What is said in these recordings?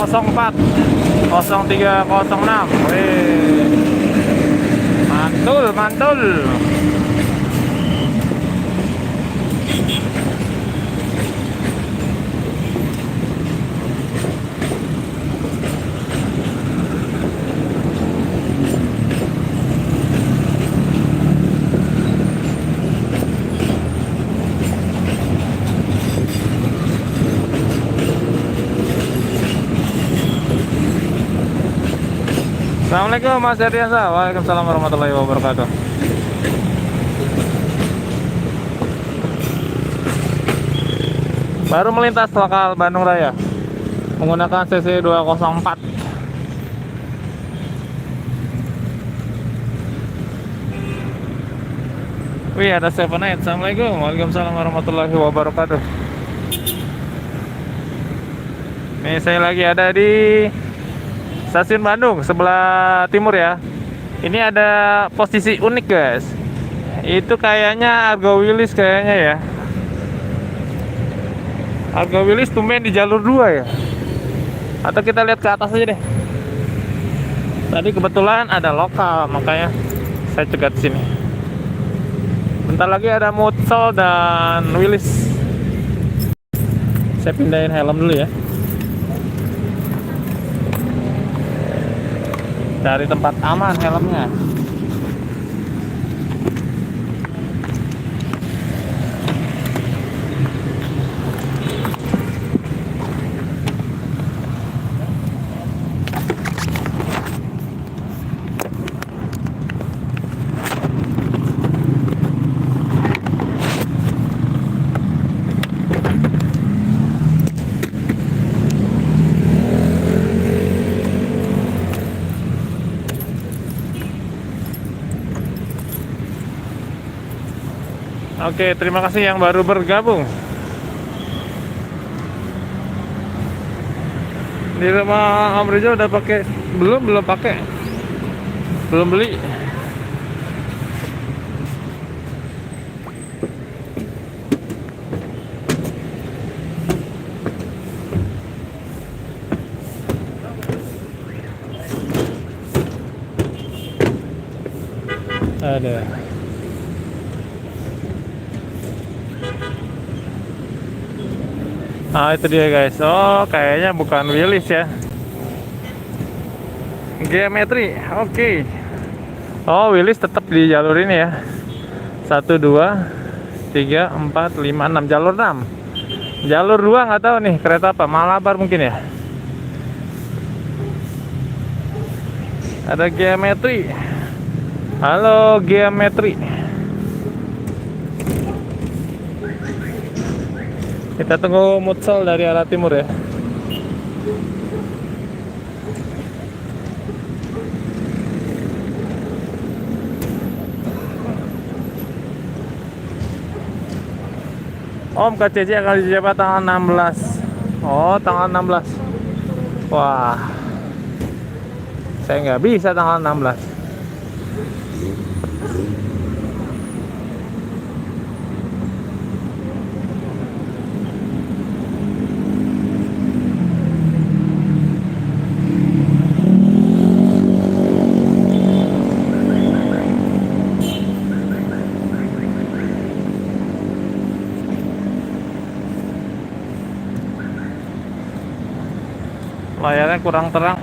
0304 0306. Wih, mantul mantul. Assalamualaikum Mas Erdiansa. Waalaikumsalam warahmatullahi wabarakatuh. Baru melintas lokal Bandung Raya menggunakan CC 204. Wih, ada 78. Assalamualaikum. Waalaikumsalam warahmatullahi wabarakatuh. Nih saya lagi ada di Stasiun Bandung sebelah timur ya. Ini ada posisi unik guys. Itu kayaknya Argo Wilis kayaknya ya. Argo Wilis tumben di jalur 2 ya. Atau kita lihat ke atas aja deh. Tadi kebetulan ada lokal makanya saya cegat sini. Bentar lagi ada Mutsal dan Wilis. Saya pindahin helm dulu ya. Cari tempat aman helmnya. Oke, terima kasih yang baru bergabung. Di rumah Om Rizal udah pakai? Belum pakai. Belum beli. Ada. Nah itu dia guys. Oh kayaknya bukan Wilis ya. Geometri. Oke. Oh Wilis tetap di jalur ini ya. 1, 2, 3, 4, 5, 6. Jalur 6. Jalur 2 nggak tahu nih kereta apa. Malabar mungkin ya. Ada Geometri. Halo Geometri. Kita tunggu Mutsal dari arah timur ya. Om KCC akan dijabat tanggal 16. Oh tanggal 16. Wah, saya nggak bisa tanggal 16. Layarnya kurang terang,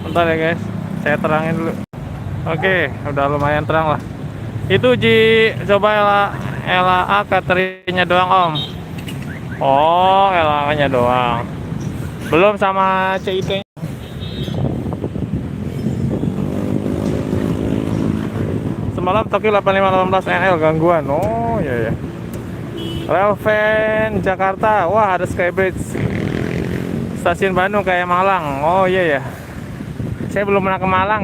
bentar ya guys, saya terangin dulu. Oke, udah lumayan terang lah. Itu coba LA katerinya doang Om. Oh, LA nya doang. Belum sama CIP nya. Semalam Tokyo 8518 NL gangguan. Oh iya ya. Relven Jakarta. Wah ada Skybridge. Stasiun Bandung kayak Malang. Oh iya ya. Saya belum pernah ke Malang.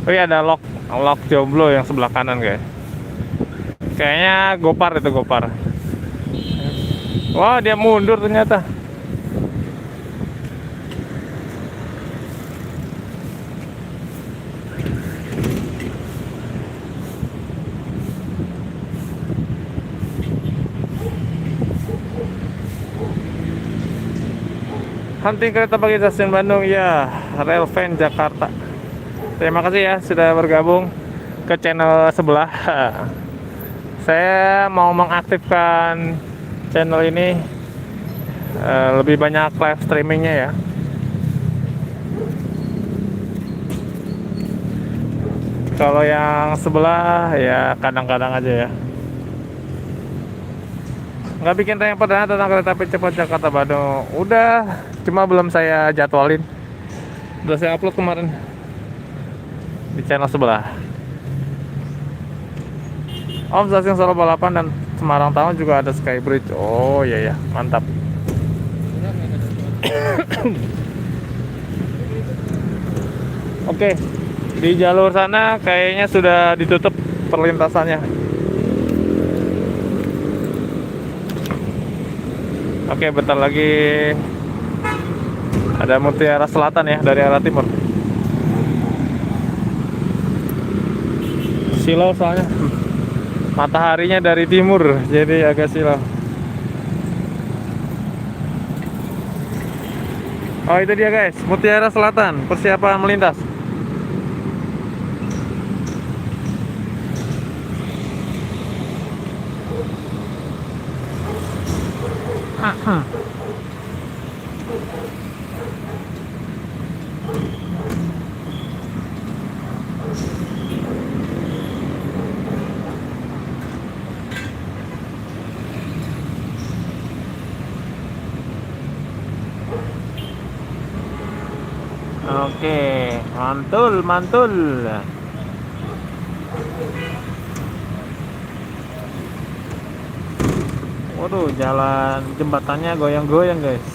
Oh iya ada Lok Jomblo yang sebelah kanan guys. Kayaknya Gopar itu Gopar. Wah dia mundur ternyata. Hunting kereta pagi stasiun Bandung, ya, Railvan Jakarta. Terima kasih ya sudah bergabung ke channel sebelah. Saya mau mengaktifkan channel ini, lebih banyak live streamingnya ya. Kalau yang sebelah ya kadang-kadang aja ya. Nggak bikin tayang perdana tentang kereta api cepat Jakarta Bandung. Udah, cuma belum saya jadwalin. Udah saya upload kemarin di channel sebelah. Om, stasiun Solo Balapan dan Semarang Town juga ada Skybridge. Oh iya ya, mantap. Oke, di jalur sana kayaknya sudah ditutup perlintasannya. Oke, bentar lagi ada Mutiara Selatan ya dari arah timur. Silau soalnya mataharinya dari timur, jadi agak silau. Oh, itu dia guys, Mutiara Selatan, persiapan melintas. Oke, mantul, mantul. Waduh, jalan jembatannya goyang-goyang guys.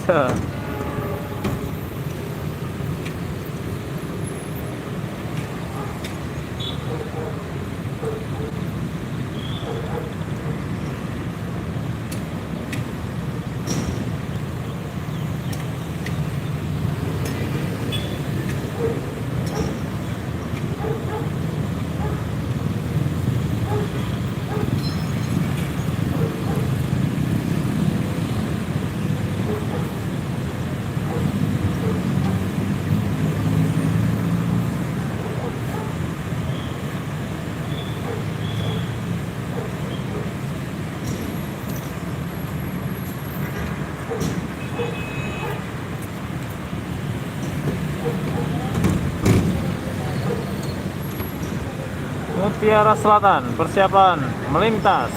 Mutiara Selatan, persiapan melintas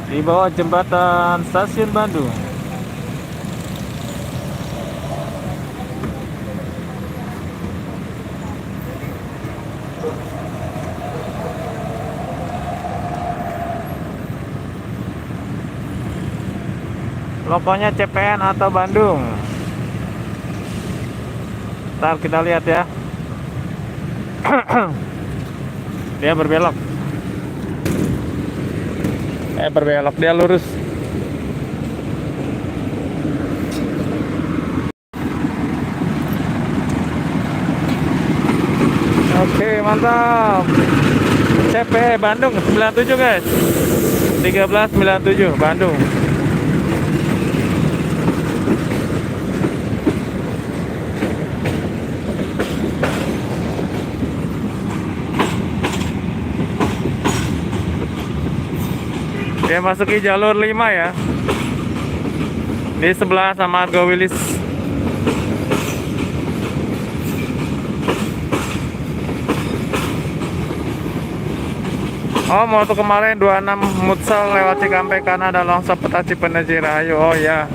di bawah jembatan stasiun Bandung. Logonya CPN atau Bandung. Ntar kita lihat ya. Dia berbelok. Berbelok, dia lurus. Oke, mantap. CP Bandung 97 guys. 1397 Bandung. Dia masuki jalur 5 ya. Di sebelah sama Argo Wilis. Oh, mau tuh kemarin 26 Mutsal lewat Cikampek karena ada longsor peta Cipeneji Rahayu. Oh ya.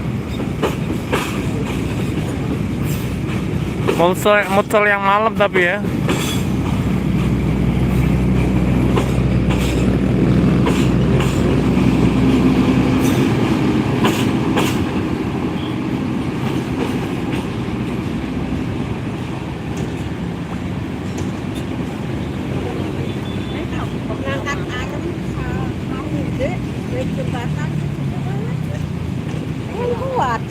Mutsal yang malam tapi ya. Jembatan kuat.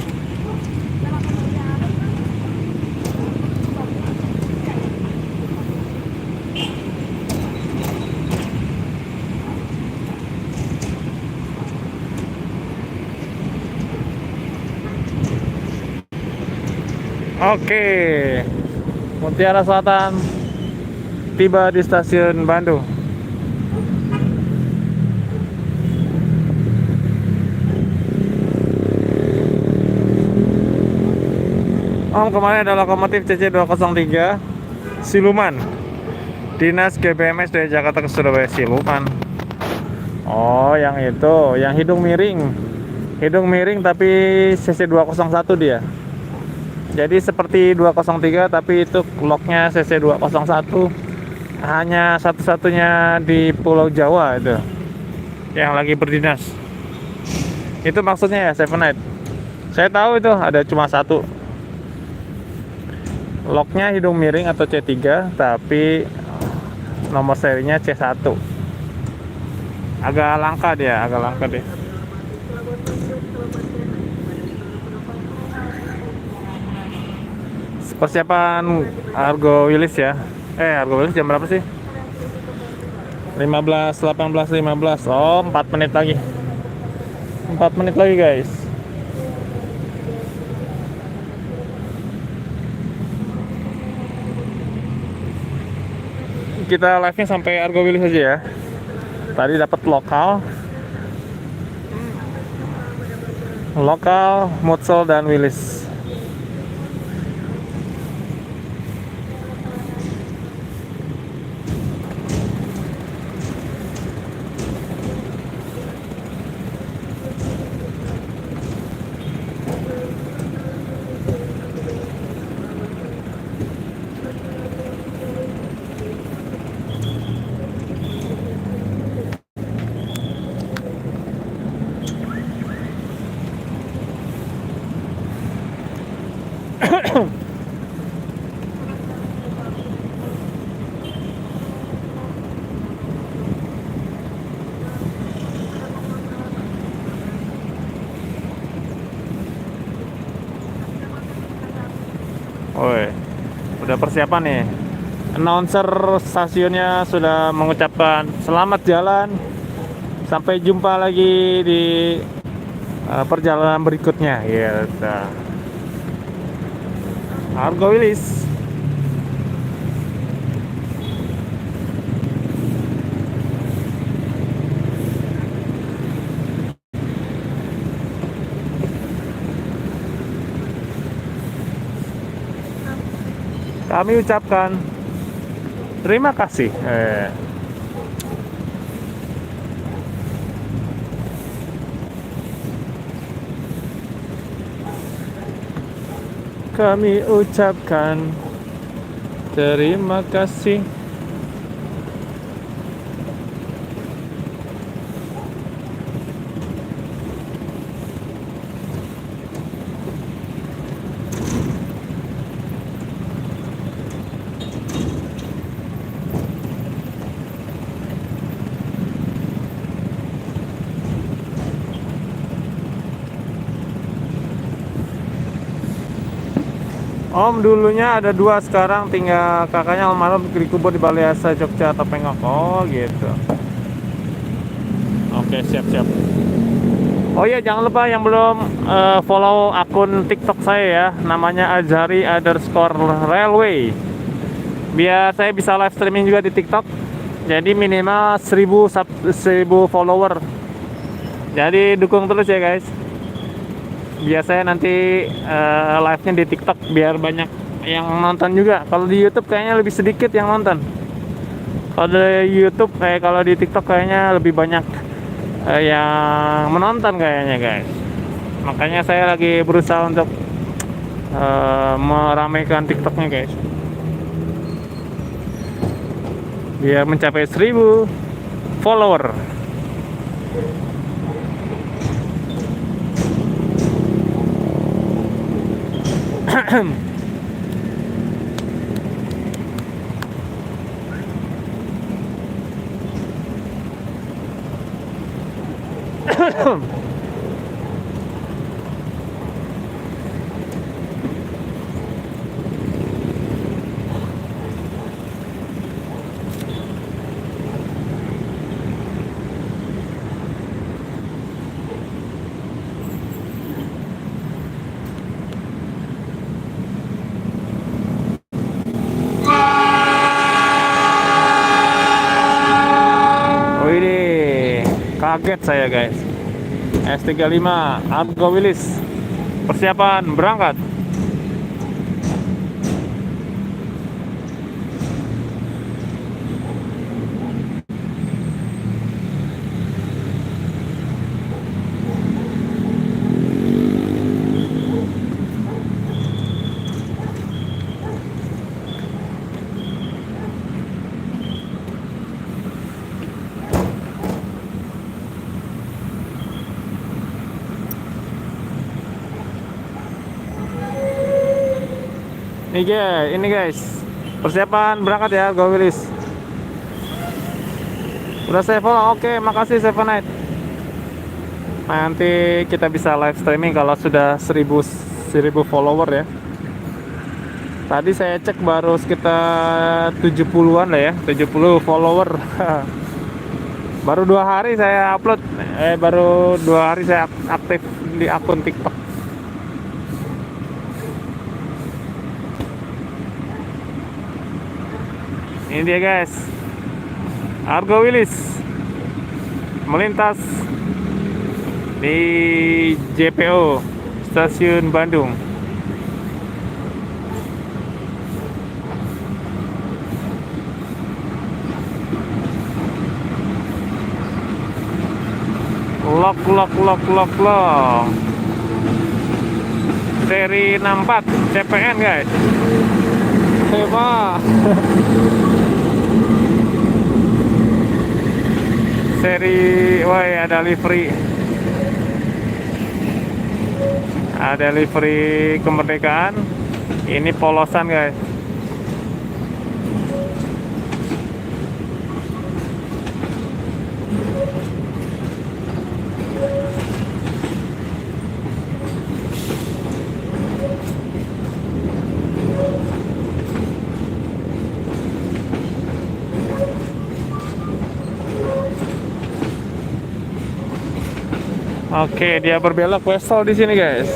Oke, Mutiara Selatan tiba di stasiun Bandung. Om, kemarin ada lokomotif CC203 Siluman, Dinas GBMS dari Jakarta ke Surabaya. Siluman. Oh, yang itu, yang hidung miring. Hidung miring tapi CC201 dia. Jadi seperti 203 tapi itu loknya CC201. Hanya satu-satunya di Pulau Jawa itu yang lagi berdinas. Itu maksudnya ya, Seven Night. Saya tahu itu ada cuma satu. Loknya hidung miring atau C3 tapi nomor serinya C1. Agak langka dia, agak langka deh. Persiapan Argo Wilis ya. Argo Wilis jam berapa sih? 15, 18, 15. Oh, 4 menit lagi. 4 menit lagi, guys. Kita live-nya sampai Argo Wilis aja ya. Tadi dapat lokal, Mutsel dan Wilis. Woi, udah persiapan nih. Announcer stasiunnya sudah mengucapkan selamat jalan. Sampai jumpa lagi di perjalanan berikutnya. Gitu. Argo Wilis. Kami ucapkan terima kasih. Kami ucapkan terima kasih. Om dulunya ada 2, sekarang tinggal kakaknya almarhum dikubur di Balai Asa Jogja atau Pengok. Oh gitu. Oke, siap-siap. Oh iya, jangan lupa yang belum follow akun TikTok saya ya, namanya Azhari_Railway. Biar saya bisa live streaming juga di TikTok. Jadi minimal 1000 follower. Jadi dukung terus ya guys. Biasanya nanti live-nya di TikTok biar banyak yang nonton juga. Kalau di YouTube kayaknya lebih sedikit yang nonton. Kalau di YouTube kalau di TikTok kayaknya lebih banyak yang menonton kayaknya guys. Makanya saya lagi berusaha untuk meramaikan TikToknya guys. Biar mencapai 1000 follower. Kaget saya guys. S35 Argo Wilis. Persiapan berangkat. Ini guys, persiapan berangkat ya, Go Willis. Udah saya follow, oke, makasih Seven Night. Nanti kita bisa live streaming kalau sudah 1000 follower ya. Tadi saya cek baru sekitar 70-an lah ya, 70 follower. Baru 2 hari saya upload, baru 2 hari saya aktif di akun TikTok. Ini dia guys, Argo Wilis melintas di JPO Stasiun Bandung. Lok. Seri 64 CPN guys. Hebat. Seri, woi ada livery kemerdekaan. Ini polosan guys. Oke, dia berbelok Westall di sini, guys.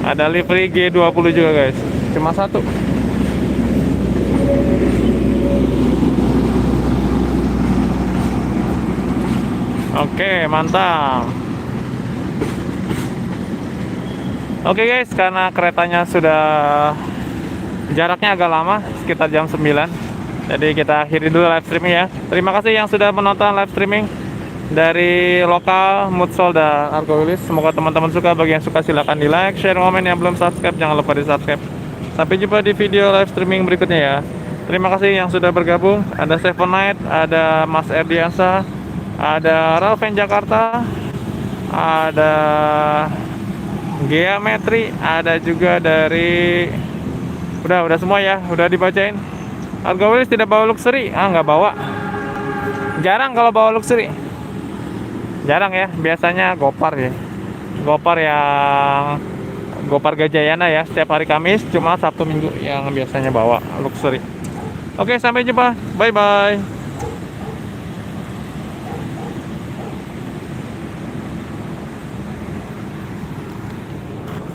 Ada livery G20 juga, guys. Cuma satu. Oke, mantap. Oke guys, karena keretanya sudah jaraknya agak lama, sekitar jam 9. Jadi kita akhiri dulu live streaming ya. Terima kasih yang sudah menonton live streaming dari lokal Mutsol dan Argo Wilis. Semoga teman-teman suka. Bagi yang suka silahkan di like, share, komen. Yang belum subscribe jangan lupa di subscribe. Sampai jumpa di video live streaming berikutnya ya. Terima kasih yang sudah bergabung. Ada Seven Night, ada Mas Erdiansa, ada Ralfen Jakarta, ada Geometri, ada juga dari udah semua ya, udah dibacain. Argo Wilis tidak bawa luxury, nggak bawa. Jarang kalau bawa luxury, jarang ya. Biasanya Gopar ya, Gopar Gajayana ya, setiap hari Kamis. Cuma Sabtu Minggu yang biasanya bawa luxury. Oke, sampai jumpa, bye bye.